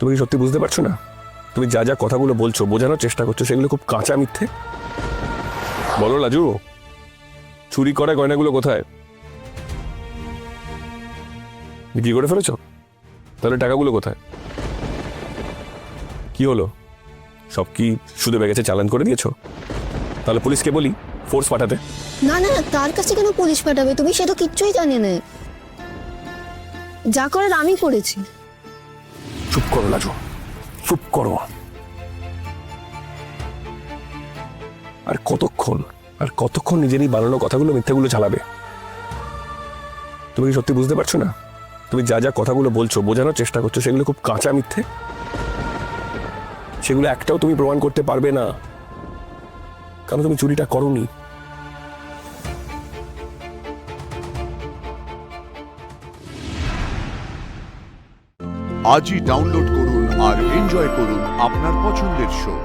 তুমি কি সত্যি বুঝতে পারছো না? তুমি যা যা কথাগুলো বলছো, বোঝানোর চেষ্টা করছো, সেগুলো খুব কাঁচা মিথ্যে। বলো লাজু, চুরি করা গয়নাগুলো কোথায়? বিক্রি করে ফেলেছো? তাহলে টাকাগুলো কোথায়? কি হলো, সব কি সুদে বেগেছে চালান করে দিয়েছো? তাহলে পুলিশকে বলি ফোর্স পাঠাতে। না না, তার কাছে কেন পুলিশ পাঠাবে? তুমি সে তো কিচ্ছুই জানে না। যা করার আমি করেছি। চুপ করো লাজু, চুপ করো। আর কতক্ষণ নিজেরই বানানো কথাগুলো, মিথ্যাগুলো চালাবে? তুমি কি সত্যি বুঝতে পারছো না? তুমি যা যা কথাগুলো বলছো, বোঝানোর চেষ্টা করছো, সেগুলো খুব কাঁচা মিথ্যে। সেগুলো একটাও তুমি প্রমাণ করতে পারবে না, কারণ তুমি চুরিটা করোনি। আজই ডাউনলোড করুন আর এনজয় করুন আপনার পছন্দের শো।